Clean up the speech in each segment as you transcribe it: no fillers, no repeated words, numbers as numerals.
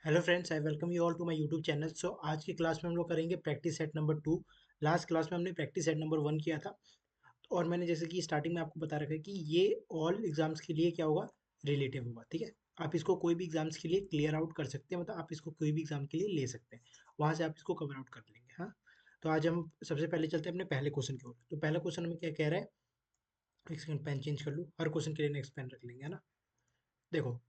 Hello friends, I welcome you all to my YouTube channel. So आज की class में हम लोग करेंगे practice set number 2। Last class में हमने प्रैक्टिस सेट नंबर 1 किया था। और मैंने जैसे कि स्टार्टिंग में आपको बता रखा है कि ये ऑल एग्जाम्स के लिए क्या होगा, रिलेटिव होगा। ठीक है, आप इसको कोई भी एग्जाम्स के लिए क्लियर आउट कर सकते हैं, मतलब आप इसको कोई भी एग्जाम के लिए ले सकते हैं, वहाँ से आप इसको कवर आउट कर लेंगे। हाँ, तो आज हम सबसे पहले चलते हैं अपने पहले क्वेश्चन की ओर। तो पहला क्वेश्चन हमें क्या कह रहा है, एक सेकंड पेन चेंज कर लूँ, हर क्वेश्चन के लिए नेक्स्ट पेन रख लेंगे, है ना। देखो,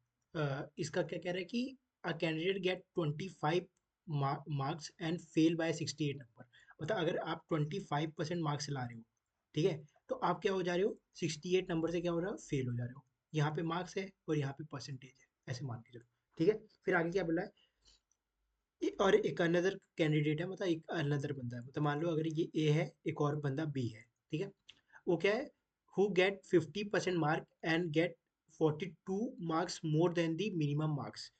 इसका क्या कह रहा है कि a candidate get 25 marks and fail by 68 number. मतलब अगर आप 25% मार्क्स ला रहे हो, ठीक है, तो आप क्या हो जा रहे हो, 68 नंबर से क्या हो रहा है, फेल हो जा रहे हो। यहाँ पे मार्क्स है और यहाँ पे परसेंटेज है, ऐसे मान के चलो। ठीक है, फिर आगे क्या बोला है, और एक अनदर कैंडिडेट है, मतलब एक अनदर बंदा है, मतलब मान लो अगर ये ए है, एक और बंदा बी है। ठीक है, वो क्या है, who get 50% mark and get 42 marks more than the minimum marks.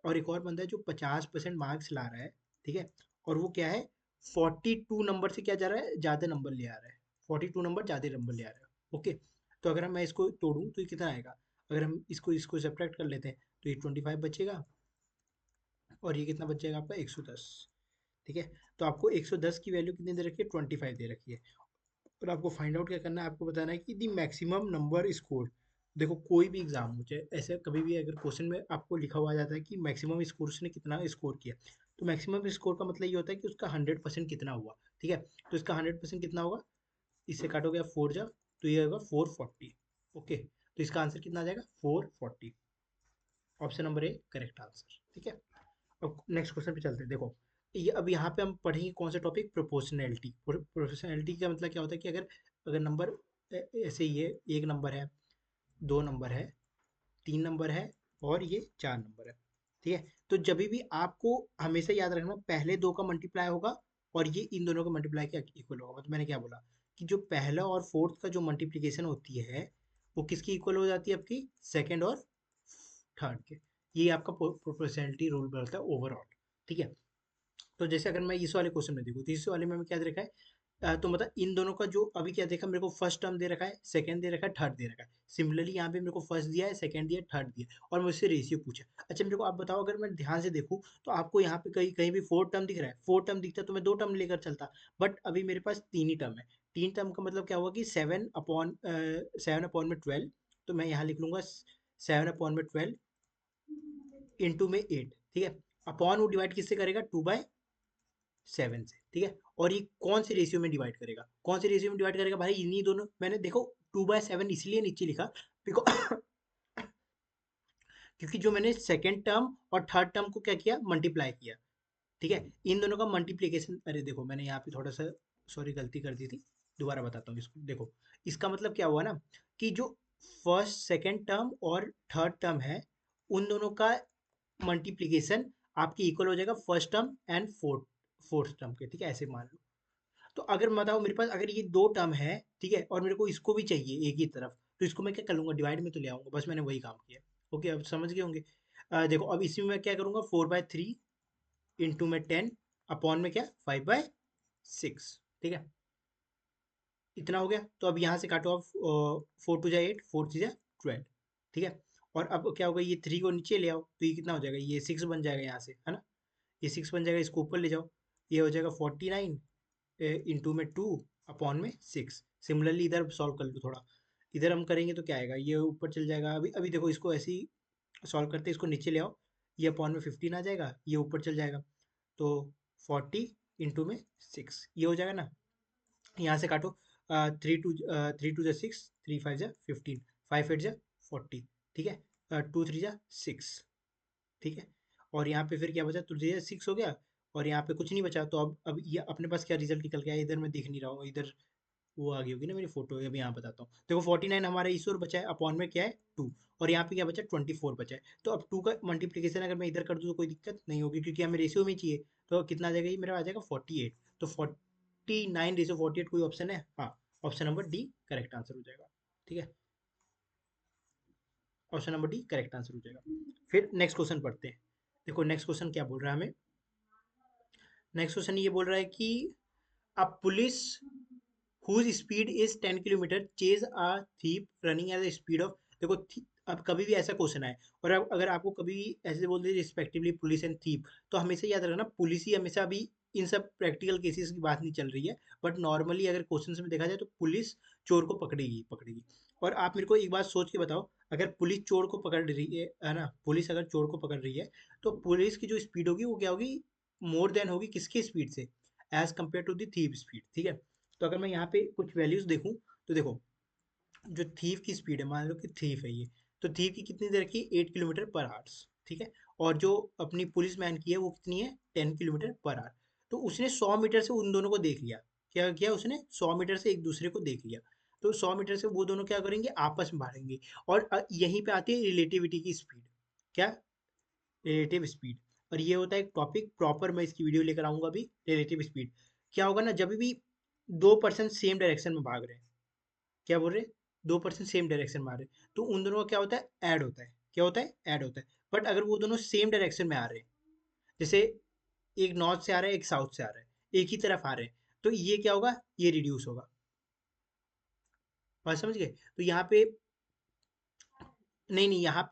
और एक और बंदा है जो 50% मार्क्स ला रहा है। ठीक है, और वो क्या है, 42 नंबर से क्या जा रहा है, ज़्यादा नंबर ले आ रहा है, 42 नंबर ज़्यादा नंबर ले आ रहा है। ओके, तो अगर मैं इसको तोड़ूँ तो ये कितना आएगा, अगर हम इसको इसको सब्ट्रैक्ट कर लेते हैं तो ये 25 बचेगा, और ये कितना बच जाएगा आपका 110। ठीक है, तो आपको 110 की वैल्यू कितनी दे रखी है, 25 दे रखी है। और आपको फाइंड आउट क्या करना है, आपको बताना है कि दी मैक्सिमम नंबर स्कोर। देखो, कोई भी एग्जाम हो चाहे, ऐसे कभी भी अगर क्वेश्चन में आपको लिखा हुआ आ जाता है कि मैक्सिमम स्कोर उसने कितना स्कोर किया, तो मैक्सिमम स्कोर का मतलब ये होता है कि उसका 100% कितना हुआ। ठीक है, तो इसका 100% कितना होगा, इससे काटोगे आप 4 जा, तो ये होगा 440। ओके, तो इसका आंसर कितना आ जाएगा, 440। Option number A correct answer. ठीक है, अब नेक्स्ट क्वेश्चन पे चलते हैं। देखो, ये अब यहाँ पे हम पढ़ेंगे कौन सा टॉपिक, प्रोपोर्शनैलिटी। प्रोपोर्शनैलिटी का मतलब क्या होता है कि अगर अगर नंबर ऐसे ही है, एक नंबर है, दो नंबर है, तीन नंबर है, और ये चार नंबर है। ठीक है, तो जब भी आपको हमेशा याद रखना, पहले दो का मल्टीप्लाई होगा और ये इन दोनों का मल्टीप्लाई के इक्वल होगा। मतलब मैंने क्या बोला कि जो पहला और फोर्थ का जो मल्टीप्लीकेशन होती है, वो किसकी इक्वल हो जाती है, आपकी सेकेंड और थर्ड के। ये आपका प्रोपोर्शनैलिटी रूल बोलता है ओवरऑल। ठीक है, तो जैसे अगर मैं इस वाले क्वेश्चन में देखूँ तो इस वाले में क्या दे रखा है, तो मतलब इन दोनों का जो अभी क्या देखा, मेरे को फर्स्ट टर्म दे रखा है, सेकंड दे रखा है, थर्ड दे रखा है। सिमिलरली यहाँ पे मेरे को फर्स्ट दिया है, सेकंड दिया है, थर्ड दिया है, और मुझसे रेशियो पूछा। अच्छा, मेरे को आप बताओ, अगर मैं ध्यान से देखूँ तो आपको यहाँ पे कहीं कहीं भी फोर्थ टर्म दिख रहा है, फोर्थ टर्म दिखता तो मैं दो टर्म लेकर चलता। बट अभी मेरे पास तीन ही टर्म है। तीन टर्म का मतलब क्या हुआ कि 7/12। तो मैं यहाँ लिख लूंगा 7/12 इंटू में 8। ठीक है, अपॉन वो डिवाइड किससे करेगा, 2/7 से। ठीक है, और ये कौन से रेशियो में डिवाइड करेगा, कौन से रेशियो में डिवाइड करेगा भाई, इन्हीं दोनों। मैंने देखो 2/7 इसलिए नीचे लिखा बिकॉज क्योंकि जो मैंने सेकेंड टर्म और थर्ड टर्म को क्या किया, मल्टीप्लाई किया। ठीक है, इन दोनों का मल्टीप्लीकेशन, अरे देखो मैंने यहाँ पे थोड़ा सा, सॉरी गलती कर दी थी, दोबारा बताता हूँ इसको। देखो, इसका मतलब क्या हुआ ना, कि जो फर्स्ट सेकेंड टर्म और थर्ड टर्म है, उन दोनों का मल्टीप्लीकेशन आपकी इक्वल हो जाएगा first term and fourth fourth term के। ठीक है, ऐसे मान लो। तो अगर बताओ मेरे पास अगर ये दो टर्म है, ठीक है, और मेरे को इसको भी चाहिए एक ही तरफ, तो इसको मैं क्या कर लूंगा, डिवाइड में तो ले आऊंगा, बस मैंने वही काम किया। ओके, अब समझ गए होंगे। देखो, अब इसमें मैं क्या करूंगा, 4/3 इंटू में 10, अपॉन में क्या, 5/6। ठीक है, इतना हो गया। तो अब यहाँ से काटो आप, 4 2 जा 8, 4 3 जा 12। ठीक है, और अब क्या होगा, ये थ्री को नीचे ले आओ तो ये कितना हो जाएगा, ये 6 बन जाएगा यहाँ से, है ना। ये 6 बन जाएगा, इसको ऊपर ले जाओ, ये हो जाएगा 49 इंटू में 2 अपॉन में 6। सिमिलरली इधर सॉल्व कर लो थोड़ा, इधर हम करेंगे तो क्या आएगा, ये ऊपर चल जाएगा। अभी अभी देखो, इसको ऐसे ही सॉल्व करते इसको नीचे ले आओ, ये अपॉन में 15 आ जाएगा, ये ऊपर चल जाएगा। तो 40 इंटू में 6, ये हो जाएगा ना। यहाँ से काटो, 3 2 जा 6, 3 5 जा 15, 5 8 जा 40। ठीक है, 2 3 जा 6। ठीक है, और यहाँ पे फिर क्या बचा, 2 3 जा 6 हो गया, और यहाँ पे कुछ नहीं बचा। तो अब ये अपने पास क्या रिजल्ट निकल के आया, इधर मैं देख नहीं रहा हूँ, इधर वो आ गई होगी ना मेरी फोटो, अभी यहाँ बताता हूँ। देखो 49 हमारा इस ओर बचा है, अपॉन में क्या है, 2, और यहाँ पे क्या बचा, 24 बचा है। तो अब 2 का मल्टीप्लीकेशन अगर मैं इधर कर दूँ तो कोई दिक्कत नहीं होगी, क्योंकि हमें रेशियो में ही चाहिए। तो कितना आ जाएगा, ये मेरा आ जाएगा 48। तो 49/48 कोई ऑप्शन है, हाँ, option number D correct answer हो जाएगा। ठीक है, option number D correct answer हो जाएगा। फिर नेक्स्ट क्वेश्चन पढ़ते हैं। देखो नेक्स्ट क्वेश्चन क्या बोल रहा है हमें, नेक्स्ट क्वेश्चन ये बोल रहा है कि अ police whose speed is 10 kilometre chase a thief running at the speed of, देखो अब कभी भी ऐसा क्वेश्चन आए और अब अगर आपको कभी ऐसे बोल दे रिस्पेक्टिवली पुलिस एंड थीप, तो हमेशा याद रखना पुलिस ही हमेशा अभी इन सब प्रैक्टिकल केसेस की बात नहीं चल रही है, बट नॉर्मली अगर क्वेश्चन में देखा जाए तो पुलिस चोर को पकड़ेगी पकड़ेगी। और आप मेरे को एक बात सोच के बताओ, अगर पुलिस चोर को पकड़ रही है ना, पुलिस अगर चोर को पकड़ रही है तो पुलिस की जो स्पीड होगी वो क्या होगी, मोर देन होगी किसकी स्पीड से, as compare to the thief speed, ठीक है। तो अगर मैं यहाँ पे कुछ वैल्यूज देखूँ तो देखो, जो थीफ की स्पीड है, मान लो कि थीफ है ये, तो थीफ की कितनी देर की 8 किलोमीटर पर आवर्स, ठीक है। और जो अपनी पुलिस मैन की है वो कितनी है, 10 किलोमीटर पर आवर। तो उसने 100 मीटर से उन दोनों को देख लिया, क्या किया उसने, 100 मीटर से एक दूसरे को देख लिया। तो 100 मीटर से वो दोनों क्या करेंगे, आपस में भागेंगे। और यहीं पे आती है रिलेटिविटी की स्पीड, क्या, रिलेटिव स्पीड। और ये होता है एक टॉपिक प्रॉपर, मैं इसकी वीडियो लेकर आऊंगा अभी। रिलेटिव स्पीड क्या होगा ना, जब भी दो पर्सन सेम डायरेक्शन में भाग रहे हैं, क्या बोल रहे हैं, दो पर्सन सेम डायरेक्शन में आ रहे हैं, तो उन दोनों का क्या होता है, ऐड होता है, क्या होता है, ऐड होता है। बट अगर वो दोनों सेम डायरेक्शन में आ रहे हैं, जैसे एक नॉर्थ से आ रहा है एक साउथ से आ रहा है, एक ही तरफ आ रहे हैं, तो ये क्या होगा, ये रिड्यूस होगा। बात समझ गए, तो यहाँ पे नहीं नहीं, यहाँ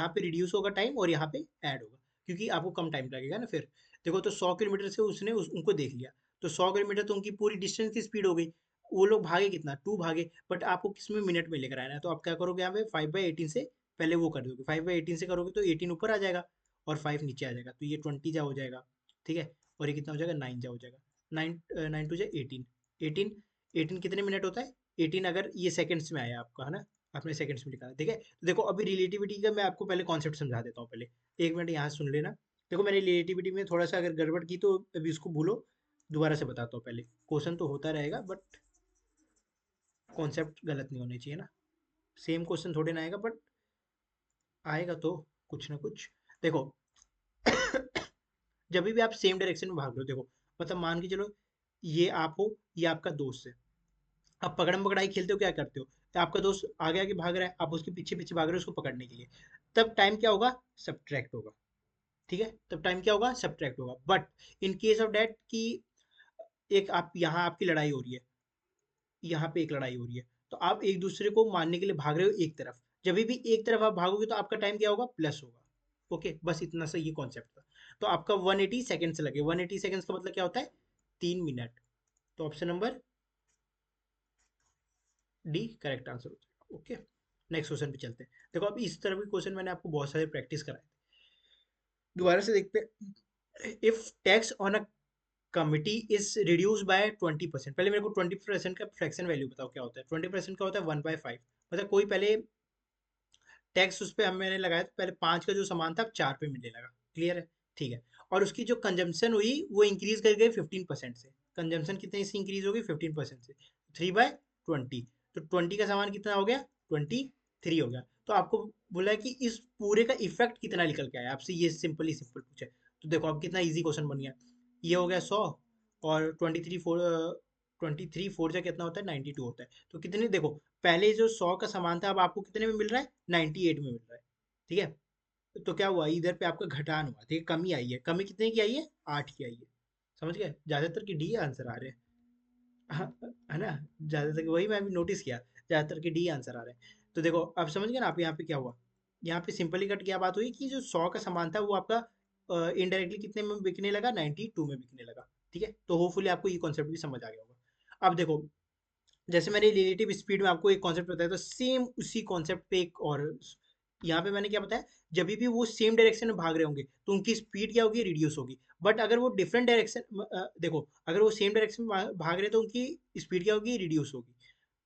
पे रिड्यूस होगा टाइम और यहाँ पे ऐड होगा, क्योंकि आपको कम टाइम लगेगा ना फिर। देखो तो 100 किलोमीटर से उसने उनको देख लिया, तो 100 किलोमीटर तो उनकी पूरी डिस्टेंस की स्पीड हो गई। वो लोग भागे कितना, 2 भागे, बट आपको किस में, मिनट में लेकर आना है, तो आप क्या करोगे, यहाँ पे 5/18 से पहले वो कर दोगे, 5/18 से करोगे तो 18 ऊपर आ जाएगा और 5 नीचे आ जाएगा, तो ये 20 जा हो जाएगा, ठीक है। और ये कितना हो जाएगा, 9 जा हो जाएगा। 9 9 टू जा 18, 18, 18 कितने मिनट होता है, 18 अगर ये सेकंड्स में आया आपका, है ना, आपने सेकंड्स में लिखा है, ठीक है। तो देखो अभी रिलेटिविटी का मैं आपको पहले कॉन्सेप्ट समझा देता हूँ पहले, 1 मिनट यहाँ सुन लेना। देखो मैंने रिलेटिविटी में थोड़ा सा अगर गड़बड़ की तो अभी उसको भूलो, दोबारा से बताता हूँ। पहले क्वेश्चन तो होता रहेगा बट कॉन्सेप्ट गलत नहीं होने चाहिए ना, सेम क्वेश्चन थोड़े ना आएगा, बट आएगा तो कुछ ना कुछ। देखो जब भी आप सेम डायरेक्शन में भाग रहे हो, देखो मतलब मान के चलो ये आप हो, ये आपका दोस्त है, आप पकड़म पकड़ाई खेलते हो, क्या करते हो, तो आपका दोस्त आगे आगे भाग रहा है, आप उसके पीछे पीछे भाग रहे हो उसको पकड़ने के लिए, तब टाइम क्या होगा, सब्ट्रैक्ट होगा, ठीक है। तब टाइम क्या होगा, सब्ट्रैक्ट होगा। But in case of that कि एक आप यहाँ आपकी लड़ाई हो रही है, यहाँ पे एक लड़ाई हो रही है, तो आप एक दूसरे को मारने के लिए भाग रहे हो एक तरफ, जब भी एक तरफ आप भागोगे तो आपका टाइम क्या होगा, प्लस होगा। ओके, बस इतना सा ये कॉन्सेप्ट था। तो आपका 180 सेकेंड्स लगे, 180 सेकेंड्स का मतलब क्या होता है, 3 मिनट। तो option number D correct answer हो जाएगा। ओके, नेक्स्ट क्वेश्चन पे चलते हैं। देखो अब इस तरह के क्वेश्चन मैंने आपको बहुत सारे प्रैक्टिस कराए, दोबारा से देखते हैं। If tax on a committee is reduce by 20%, पहले मेरे को 20% का फ्रैक्शन वैल्यू बताओ क्या होता है, 20% का होता है 1/5, मतलब कोई पहले टैक्स उस पर हम मैंने लगाया, तो पहले 5 का जो सामान था अब 4 पे मिलने लगा, क्लियर है, ठीक है। और उसकी जो कंजम्पशन हुई वो इंक्रीज कर गई 15% से, कंजम्पशन कितने से इंक्रीज हो गई, 15% से, 3/20, तो 20 का सामान कितना हो गया, 23 हो गया। तो आपको बोला है कि इस पूरे का इफेक्ट कितना निकल के आया, आपसे ये सिंपली सिंपल पूछा है। तो देखो अब कितना इजी क्वेश्चन बन गया, ये हो गया 100, और 23 4 जा कितना होता है, 92 होता है। तो कितने, देखो पहले जो 100 का सामान था अब आपको कितने में मिल रहा है, 98 में मिल रहा है, ठीक है। तो क्या हुआ, इधर पे आपका घटान हुआ, ठीक है, कमी आई है, कमी कितने की आई है, 8 की आई है। समझ गए, ज्यादातर की डी आंसर आ रहे हैं। हाँ, है ना, ज्यादातर वही मैं अभी नोटिस किया, ज्यादातर के डी आंसर आ रहे हैं। तो देखो अब समझ गए ना आप, यहाँ पे क्या हुआ, यहाँ पे सिंपली कट क्या बात हुई कि जो 100 का सामान था वो आपका इनडायरेक्टली कितने में बिकने लगा, 92 में बिकने लगा, ठीक है। तो होपफुली आपको ये कॉन्सेप्ट भी समझ आ गया होगा। अब देखो जैसे मैंने रिलेटिव स्पीड में आपको एक कॉन्सेप्ट बताया, तो सेम उसी कॉन्सेप्ट पे एक और यहाँ पे मैंने क्या बताया, जब भी वो सेम डायरेक्शन में भाग रहे होंगे तो उनकी स्पीड क्या होगी, रिड्यूस होगी। बट अगर वो डिफरेंट डायरेक्शन, देखो अगर वो सेम डायरेक्शन में भाग रहे हैं तो उनकी स्पीड क्या होगी, रिड्यूस होगी।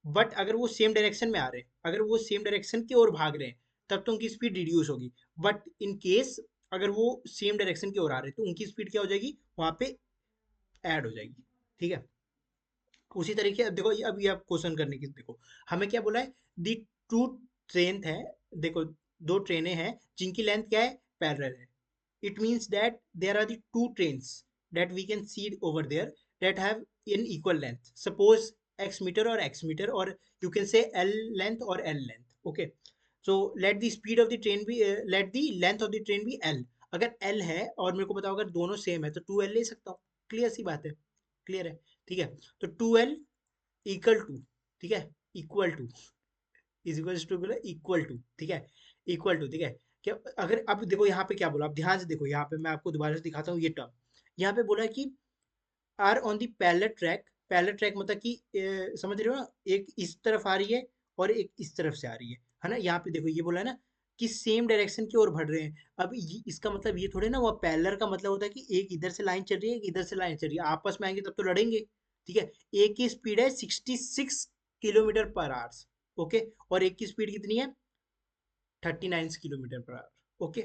बट अगर वो सेम डायरेक्शन में आ रहे हैं, अगर वो सेम डायरेक्शन की ओर भाग रहे हैं, तब तो उनकी स्पीड रिड्यूस होगी। बट इन केस अगर वो सेम डायरेक्शन की ओर आ रहे हैं तो उनकी स्पीड क्या हो जाएगी, वहां पे ऐड हो जाएगी, ठीक है। उसी तरीके अब देखो अब ये आप क्वेश्चन करने की, देखो हमें क्या बोला है, दी टू ट्रेन है, देखो दो ट्रेनें हैं जिनकी लेंथ क्या है, पैरेलल है। It means that there are the two trains that we can see over there that have in equal length, suppose x meter और x मीटर, और you can say l length और l length, okay. So let the speed of the train be, let the length of the train be l। अगर l है और मेरे को बताओ अगर दोनों सेम है तो 2l ले सकता हूँ, क्लियर सी बात है, क्लियर है, ठीक है। तो 2l इक्वल टू, ठीक है, equal to, is equal to, equal to, ठीक है। इक्वल टू, ठीक है। क्या अगर अब देखो यहाँ पे क्या बोला, आप ध्यान से देखो, यहाँ पे मैं आपको दोबारा से दिखाता हूँ ये टर्म। यहाँ पे बोला है कि are on the parallel track. Parallel track मतलब कि समझ रहे हो ना, एक इस तरफ आ रही है और एक इस तरफ से आ रही है ना। यहाँ पे देखो ये बोला है ना कि सेम डायरेक्शन की ओर बढ़ रहे हैं। अब इसका मतलब ये थोड़े ना, वो पैरेलल का मतलब होता है कि एक इधर से लाइन चल रही है, एक इधर से लाइन चल रही है, आपस में आएंगे तब तो लड़ेंगे, ठीक है। एक की स्पीड है 66 किलोमीटर पर आवर, ओके, और एक की स्पीड कितनी है 39 किलोमीटर पर आवर, ओके।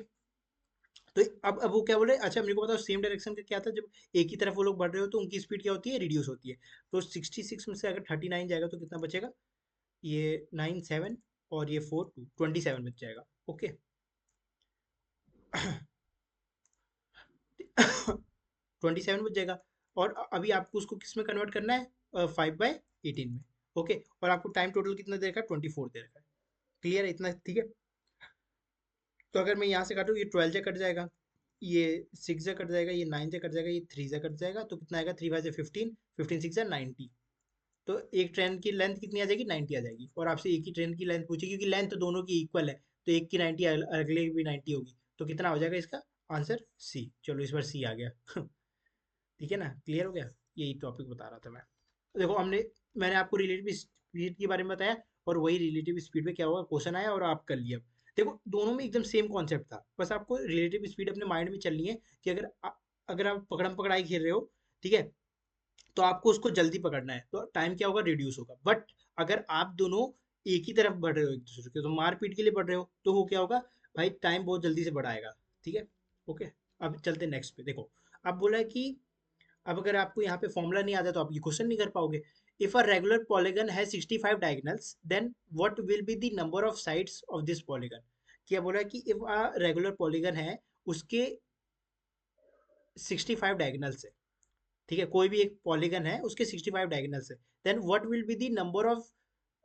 तो अब वो क्या बोल रहे हैं, अच्छा मेरे को बताओ सेम डायरेक्शन का क्या था, जब एक ही तरफ वो लोग बढ़ रहे हो तो उनकी स्पीड क्या होती है, रिड्यूस होती है। तो 66 में से अगर 39 जाएगा तो कितना बचेगा, ये 9 7 और ये 4 2, 27 बच जाएगा, ओके। 27 बच जाएगा। और अभी आपको उसको किस में कन्वर्ट करना है, 5/18 में, ओके। और आपको टाइम टोटल कितना दे रखा है, 24 दे रखा है। क्लियर है इतना, ठीक है। तो अगर मैं यहाँ से काटूँ, ये 12 से कट जाएगा, ये 6 से कट जाएगा, ये 9 से कट जाएगा, ये 3 से कट जाएगा, तो कितना आएगा, 3 5 से 15, 15 6 से 90। तो एक ट्रेन की लेंथ कितनी आ जाएगी, 90 आ जाएगी। और आपसे एक ही ट्रेन की लेंथ पूछी, क्योंकि लेंथ तो दोनों की इक्वल है, तो एक की 90 अगले की भी 90 होगी। तो कितना हो जाएगा इसका आंसर, सी। चलो इस बार सी आ गया। ठीक है ना, क्लियर हो गया। यही टॉपिक बता रहा था मैं। देखो मैंने आपको रिलेटिव स्पीड के बारे में बताया, और वही रिलेटिव स्पीड में क्या होगा, क्वेश्चन आया और आप कर लिया। देखो दोनों में एकदम सेम कॉन्सेप्ट था, बस आपको रिलेटिव स्पीड अपने माइंड में चलनी है कि अगर आप पकड़म पकड़ाई खेल रहे हो, ठीक है, तो आपको उसको जल्दी पकड़ना है, तो टाइम क्या होगा, रिड्यूस होगा। बट अगर आप दोनों एक ही तरफ बढ़ रहे हो एक दूसरे के, तो मारपीट के लिए बढ़ रहे हो, तो वो क्या होगा भाई, टाइम बहुत जल्दी से बढ़ाएगा, ठीक है, ओके। अब चलते नेक्स्ट पे। देखो अब बोला है कि अब अगर आपको यहाँ पे फॉर्मूला नहीं आता तो आप ये क्वेश्चन नहीं कर पाओगे। इफ अ रेगुलर पॉलीगन है 65 diagonals, then what will be the number of sides of this polygon. क्या बोला है कि इफ अ रेगुलर पॉलीगन है, उसके 65 डायगोनल्स है, ठीक है, कोई भी एक पॉलीगन है उसके 65 डायगोनल्स है, then what will be the number of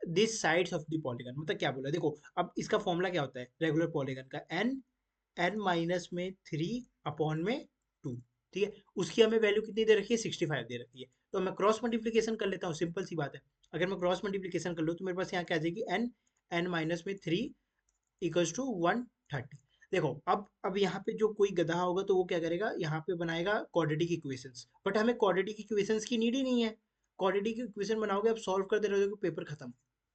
this sides of the polygon. मतलब क्या बोला, देखो अब इसका फॉर्मूला क्या होता है रेगुलर पॉलीगन का, एन माइनस में 3/2, ठीक है। उसकी हमें वैल्यू कितनी दे रखी है, 65 दे रखी है। तो मैं क्रॉस मल्टीप्लीकेशन कर लेता हूँ, सिंपल सी बात है। अगर मैं क्रॉस मल्टीप्लीकेशन कर लूँ तो मेरे पास यहाँ क्या आ जाएगी, एन माइनस में 3 इक्वल्स टू 130। देखो अब यहाँ पे जो कोई गधा होगा तो वो क्या करेगा, यहाँ पे बनाएगा क्वाड्रेटिक इक्वेशंस, बट हमें क्वाड्रेटिक इक्वेशंस की नीड ही नहीं है। क्वाड्रेटिक इक्वेशन बनाओगे, आप सॉल्व करते रहोगे, पेपर खत्म।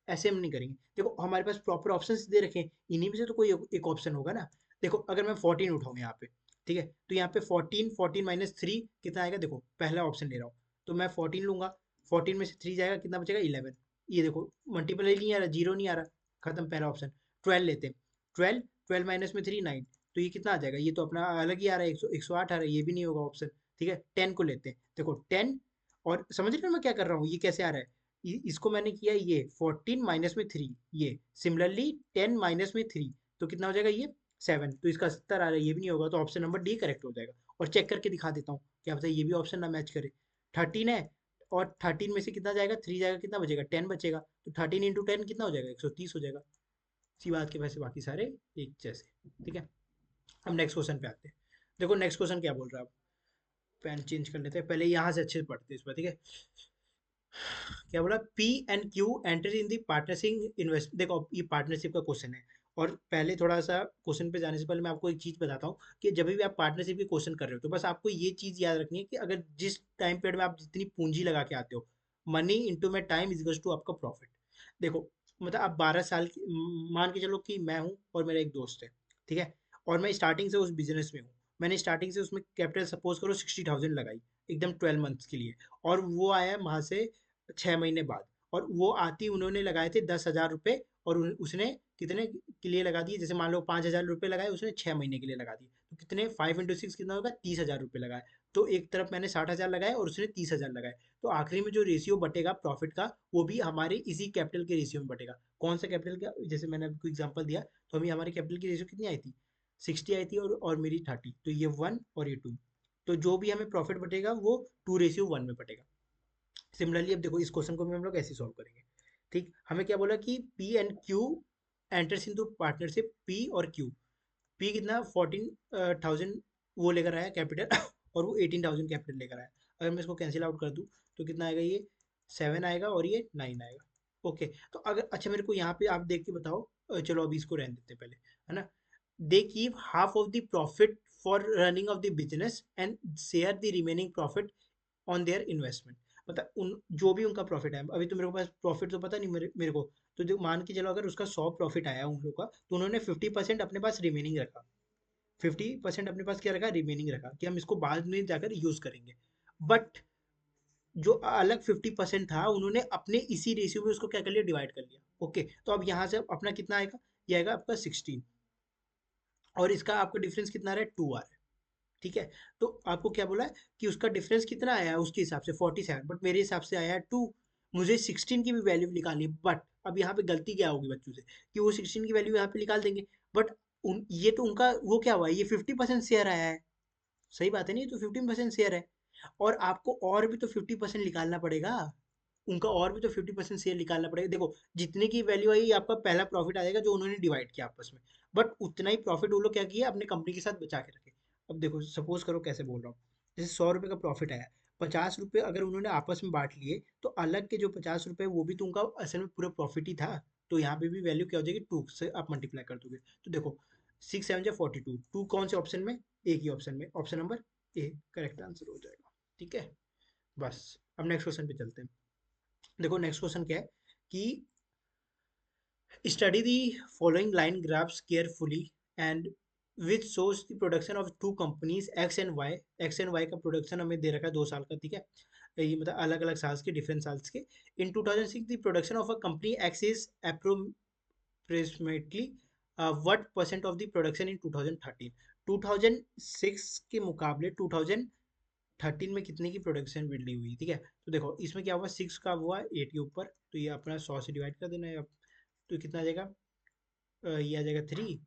ऐसे हम नहीं करेंगे। देखो हमारे पास प्रॉपर ऑप्शंस दे रखे हैं, इन्हीं में से तो कोई एक ऑप्शन होगा ना। देखो अगर मैं 14 उठाऊँ यहाँ पे, ठीक है, तो यहाँ पे 14 माइनस 3 कितना आएगा, देखो पहला ऑप्शन ले रहा हूँ, तो मैं 14 लूंगा, 14 में से 3 जाएगा, कितना बचेगा 11। ये देखो मल्टीपल नहीं आ रहा, जीरो नहीं आ रहा, खत्म पहला ऑप्शन। 12 लेते हैं, 12, 12 माइनस में 3 9, तो ये कितना आ जाएगा, ये तो अपना अलग ही आ रहा है, 108 आ रहा है, ये भी नहीं होगा ऑप्शन, ठीक है। 10 को लेते हैं, देखो 10, और समझ रहे हो मैं क्या कर रहा हूँ, ये कैसे आ रहा है, इसको मैंने किया ये 14 माइनस में 3, ये सिमिलरली 10 माइनस में 3, तो कितना हो जाएगा ये 7, तो इसका 70 आ रहा है, ये भी नहीं होगा, तो ऑप्शन नंबर डी करेक्ट हो जाएगा। और चेक करके दिखा देता हूँ, क्या पता ये भी ऑप्शन ना मैच करे। 13 है, और 13 में से कितना जाएगा, 3 जाएगा, कितना बचेगा 10 बचेगा, तो 13 इंटू 10 कितना हो जाएगा, 130 हो जाएगा। सी बात के वैसे बाकी सारे एक जैसे, ठीक है। अब नेक्स्ट क्वेश्चन पे आते हैं। देखो नेक्स्ट क्वेश्चन क्या बोल रहा है, आप पेन चेंज कर लेते हैं, पहले यहाँ से अच्छे से पढ़ते हैं इस बार, ठीक है। क्या बोला, P and Q enter in the partnership invest. देखो ये पार्टनरशिप का क्वेश्चन है, और पहले थोड़ा सा क्वेश्चन पे जाने से पहले मैं आपको एक चीज बताता हूँ कि जब भी आप पार्टनरशिप के क्वेश्चन कर रहे हो, तो बस आपको ये चीज याद रखनी है कि अगर जिस टाइम पीरियड में आप जितनी पूंजी लगा के आते हो, मनी इंटू में टाइम इज टू आपका प्रॉफिट। देखो मतलब आप 12 साल की, मान के चलो कि मैं हूँ और मेरा एक दोस्त है, ठीक है, और मैं स्टार्टिंग से उस बिजनेस में हूँ। मैंने स्टार्टिंग से उसमें कैपिटल सपोज करो 60,000 लगाई, एकदम 12 मंथ्स के लिए, और वो आया वहां से 6 महीने बाद, और वो आती उन्होंने लगाए थे 10,000 रुपये, और उसने कितने के लिए लगा दिए, जैसे मान लो 5,000 रुपये लगाए उसने 6 महीने के लिए लगा दिए, तो कितने 5 इंटू 6 कितना होगा, 30,000 रुपये लगाए। तो एक तरफ मैंने 60,000 लगाए और उसने 30,000 लगाए, तो आखिरी में जो रेशियो बटेगा प्रॉफिट का, वो भी हमारे इसी कैपिटल के रेशियो में बटेगा। कौन सा कैपिटल का, जैसे मैंने आपको एग्जांपल दिया, तो हमें हमारे कैपिटल की रेशियो कितनी आई थी, 60 आई थी, और मेरी 30, तो ये 1 और ये 2, तो जो भी हमें प्रॉफिट बटेगा वो 2:1 में बटेगा। सिमिलरली अब देखो इस क्वेश्चन को भी हम लोग ऐसे सॉल्व करेंगे। ठीक, हमें क्या बोला कि P and Q enters into partnership, P और क्यू। पी कितना 14,000 वो लेकर आया कैपिटल, और वो 18,000 कैपिटल लेकर आया। अगर मैं इसको कैंसिल आउट कर दूं तो कितना आएगा, ये 7 आएगा और ये 9 आएगा, ओके। तो अगर अच्छा मेरे को यहाँ पे आप देख के बताओ, चलो अभी इसको रहने देते हैं पहले, है ना। They keep half of the profit for running of the business and share the remaining profit on their investment. मतलब उन जो भी उनका प्रॉफिट है, अभी तो मेरे को पास प्रॉफिट तो पता नहीं मेरे को, तो जो मान के चलो अगर उसका 100 प्रॉफिट आया उन लोग का, तो उन्होंने 50% अपने पास रिमेनिंग रखा। 50% अपने पास क्या रखा, रिमेनिंग रखा, कि हम इसको बाद में जाकर यूज करेंगे। बट जो अलग 50% था, उन्होंने अपने इसी रेशियो में उसको क्या कर लिया, डिवाइड कर लिया। ओके, तो अब यहाँ से अपना कितना आएगा, ये आएगा आपका 16, और इसका आपका डिफरेंस कितना आ रहा है, 2 आ रहा है। ठीक है, तो आपको क्या बोला है कि उसका डिफरेंस कितना आया है उसके हिसाब से 47, बट मेरे हिसाब से आया है 2। मुझे 16 की भी वैल्यू निकालनी है, बट अब यहाँ पे गलती क्या होगी बच्चों से, कि वो 16 की वैल्यू यहाँ पे निकाल देंगे, बट ये तो उनका वो क्या हुआ है, ये 50% शेयर आया है। सही बात है नहीं, तो 15% शेयर है, और आपको और भी तो 50% निकालना पड़ेगा। उनका और भी तो 50% शेयर निकालना पड़ेगा। देखो, जितने की वैल्यू आई आपका पहला प्रॉफिट आ जाएगा जो उन्होंने डिवाइड किया आपस में, बट उतना ही प्रॉफिट वो लोग क्या किया, अपने कंपनी के साथ बचा के रखे। अब देखो, सपोज करो कैसे बोल रहा हूँ, जैसे 100 रुपये का प्रॉफिट आया, 50 रुपये अगर उन्होंने आपस में बांट लिए, तो अलग के जो 50 रुपये वो भी तो उनका असल में पूरा प्रॉफिट ही था। तो यहाँ पे भी वैल्यू क्या हो जाएगी, 2 से आप मल्टीप्लाई कर दोगे। तो देखो, 6 7 जा 42, 2 कौन से ऑप्शन में, एक ही ऑप्शन में, option number A correct answer हो जाएगा। ठीक है, बस अब नेक्स्ट क्वेश्चन पे चलते हैं। देखो नेक्स्ट क्वेश्चन क्या है कि study the following line graphs carefully and which shows the production of two companies X and Y. X and Y का प्रोडक्शन हमें दे रखा है 2 साल का, ठीक है, ये मतलब अलग अलग साल्स के, डिफरेंट साल्स के। इन 2006 the production of a company x is approximately what percent of the production in 2013। 2006 के मुकाबले 2013 में कितने की प्रोडक्शन बिल्डिंग हुई, ठीक है। तो देखो इसमें क्या हुआ, 6 का हुआ 8 के ऊपर, तो ये अपना 100 से डिवाइड कर देना है अब। तो कितना आ जाएगा, ये आ जाएगा 3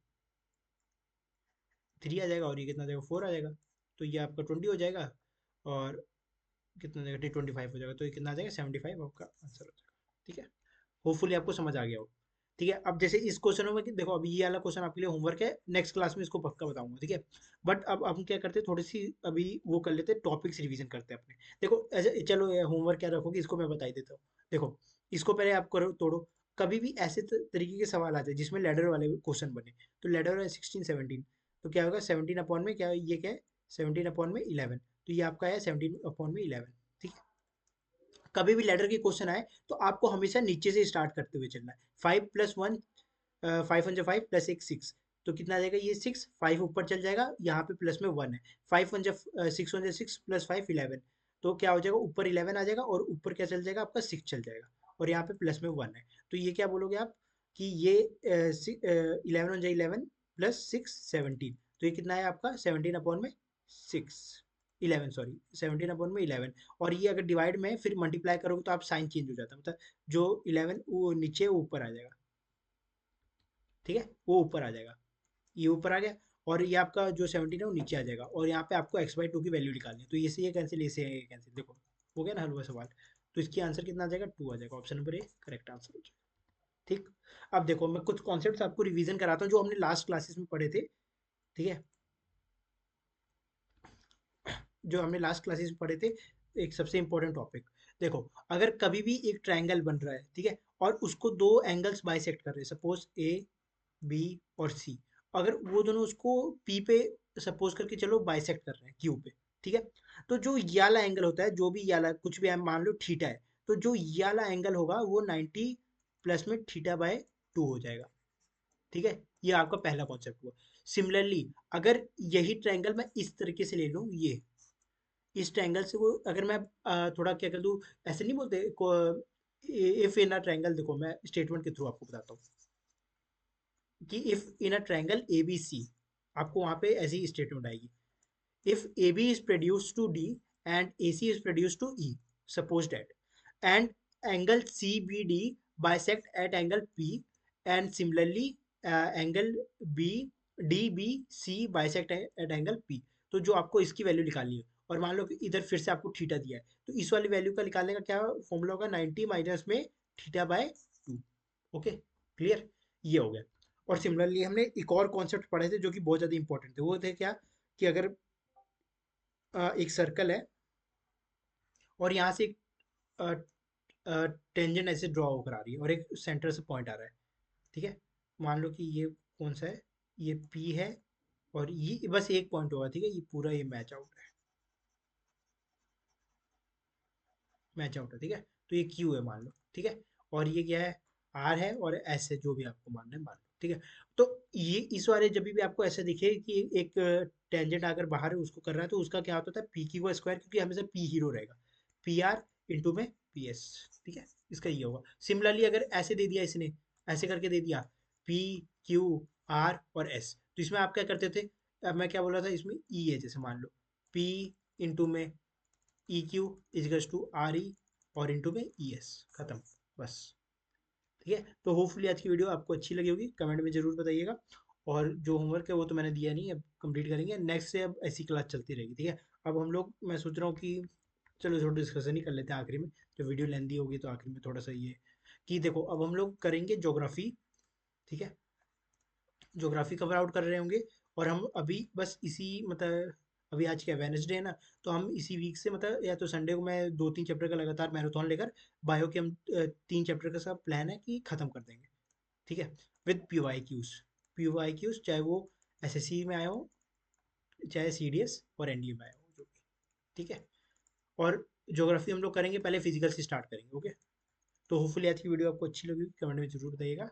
आ जाएगा, और ये कितना आ जाएगा, 4 आ जाएगा। तो ये आपका 20 हो जाएगा, और कितना आ जाएगा, 25 हो जाएगा। तो ये कितना आ जाएगा, 75 आपका आंसर हो जाएगा। ठीक है, होपफुली आपको समझ आ गया हो। ठीक है, अब जैसे इस क्वेश्चन में देखो, अभी ये वाला क्वेश्चन आपके लिए होमवर्क है, नेक्स्ट क्लास में इसको पक्का बताऊंगा, ठीक है। बट अब हम क्या करते हैं, थोड़ी सी अभी वो कर लेते हैं, टॉपिक्स रिवीजन करते हैं अपने। देखो ऐसे चलो, होमवर्क क्या रखोगे इसको मैं बता ही देता हूँ। देखो, इसको पहले आप करो, तोड़ो। कभी भी ऐसे तरीके के सवाल आते हैं जिसमें लैडर वाले क्वेश्चन बने, तो लैडर है 16 17, तो क्या होगा, 17 अपॉन में क्या, ये क्या है, 17 अपॉन में 11, तो ये आपका है 17 अपॉन में 11। ठीक है, कभी भी लैडर के क्वेश्चन आए तो आपको हमेशा नीचे से स्टार्ट करते हुए चलना है। 5 + 1, 5 × 5 प्लस एक 6, तो कितना आ जाएगा, ये 6, 5 ऊपर चल जाएगा, यहाँ पे प्लस में 1 है। 5 × 1 = 6 + 5 11, तो क्या हो जाएगा, ऊपर 11 आ जाएगा, और ऊपर क्या चल जाएगा आपका, 6 चल जाएगा, और यहाँ पे प्लस में 1 है। तो ये क्या बोलोगे आप, कि ये 11 × 11 + 6 17, तो ये कितना है आपका, 17 अपॉन में 6, 11 सॉरी, 17 अपॉन में 11। और ये अगर डिवाइड में फिर मल्टीप्लाई करोगे तो आप साइन चेंज हो जाता है, मतलब जो 11 वो नीचे वो ऊपर आ जाएगा। ठीक है, वो ऊपर आ जाएगा, ये ऊपर आ गया, और ये आपका जो 17 है वो नीचे आ जाएगा, और यहाँ पे आपको x/2 की वैल्यू निकालनी है, तो ये से ये कैंसिल, ये से ये कैंसिल, देखो हो गया ना हलवा सवाल। तो इसकी आंसर कितना आ जाएगा, 2 आ जाएगा, option number A correct answer हो जाएगा। ठीक, अब देखो मैं कुछ कॉन्सेप्ट्स आपको रिवीजन कराता हूँ जो हमने लास्ट क्लासेस में पढ़े थे। ठीक है, जो हमने लास्ट क्लासेस में पढ़े थे, एक सबसे इंपॉर्टेंट टॉपिक। देखो, अगर कभी भी एक ट्रायंगल बन रहा है, ठीक है, और उसको दो एंगल्स बाइसेक्ट कर रहे हैं, सपोज ए बी और सी, अगर वो दोनों उसको पी पे सपोज करके चलो बाइसेक्ट कर रहे हैं क्यू पे, ठीक है, तो जो ये वाला एंगल होता है, जो भी ये वाला कुछ भी है, मान लो थीटा है, तो जो ये वाला एंगल होगा वो 90 प्लस में थीटा/2 हो जाएगा। ठीक है, ये आपका पहला कॉन्सेप्ट हुआ। सिमिलरली, अगर यही ट्रायंगल मैं इस तरीके से ले लूँ, ये इस ट्रायंगल से वो अगर मैं थोड़ा क्या कर दूँ, ऐसे नहीं बोलते इफ इन अ ट्रायंगल, देखो मैं स्टेटमेंट के थ्रू आपको बताता हूँ कि if in a triangle A B C, आपको वहां पे ऐसी स्टेटमेंट आएगी, if AB is produced to D and AC is produced to E, suppose that, and angle CBD bisect at angle P, and similarly angle B DBC bisect at angle P, तो जो आपको इसकी value निकालनी है, और मान लो कि इधर फिर से आपको थीटा दिया है, तो इस वाली वैल्यू का निकालने का क्या फॉर्मूला होगा, 90 माइनस में थीटा/2। ओके, क्लियर, ये हो गया। और सिमिलरली हमने एक और कॉन्सेप्ट पढ़े थे जो कि बहुत ज़्यादा इंपॉर्टेंट थे, वो थे क्या, कि अगर एक सर्कल है, और यहाँ से एक टेंजेंट ऐसे ड्रॉ करा रही है, और एक सेंटर से पॉइंट आ रहा है, ठीक है, मान लो कि ये कौन सा है, ये पी है, और ये बस एक पॉइंट होगा, ठीक है, ये पूरा ये मैच आउट है, मैच आउट है, ठीक है। तो ये क्यू है मान लो, ठीक है। और ये क्या है, आर है, और एस है, जो भी आपको मानना है मान लो, ठीक है। तो ये इस वाले जब भी आपको ऐसे दिखे कि एक टेंजेंट अगर बाहर है उसको कर रहा है, तो उसका क्या होता है, पी क्यू का स्क्वायर, क्योंकि हमेशा पी हीरो रहेगा, पी आर इंटू में पी एस, ठीक है। इसका ये होगा। सिमिलरली अगर ऐसे दे दिया इसने, ऐसे करके दे दिया, पी क्यू आर और एस, तो इसमें आप क्या करते थे, अब मैं क्या बोल रहा था, इसमें ई है, जैसे मान लो पी इंटू में E Q equals to R E, और इंटू में ई एस, खत्म, बस, ठीक है। तो होपफुली आज की वीडियो आपको अच्छी लगी होगी, कमेंट में जरूर बताइएगा। और जो होमवर्क है वो तो मैंने दिया नहीं, अब कंप्लीट करेंगे नेक्स्ट से, अब ऐसी क्लास चलती रहेगी, ठीक है। अब हम लोग, मैं सोच रहा हूँ कि चलो थोड़ा डिस्कशन ही कर लेते हैं आखिरी में, जो वीडियो लेंदी होगी तो आखिरी में थोड़ा सा ये कि देखो, अब हम लोग करेंगे ज्योग्राफी, ठीक है, ज्योग्राफी कवर आउट कर रहे होंगे। और हम अभी बस इसी मतलब, अभी आज क्या वेडनेसडे है ना, तो हम इसी वीक से मतलब या तो संडे को मैं 2-3 चैप्टर का लगातार मैराथन लेकर बायो के हम 3 चैप्टर का सब प्लान है कि ख़त्म कर देंगे, ठीक है। With P Y Qs, P Y Qs चाहे वो एसएससी में आया हो, चाहे सीडीएस और एनडीए में आया हो, जो भी, ठीक है। और ज्योग्राफी हम लोग करेंगे, पहले फिजिकल से स्टार्ट करेंगे, ओके। तो होपफुली आज की वीडियो आपको अच्छी लगी, कमेंट में जरूर बताइएगा।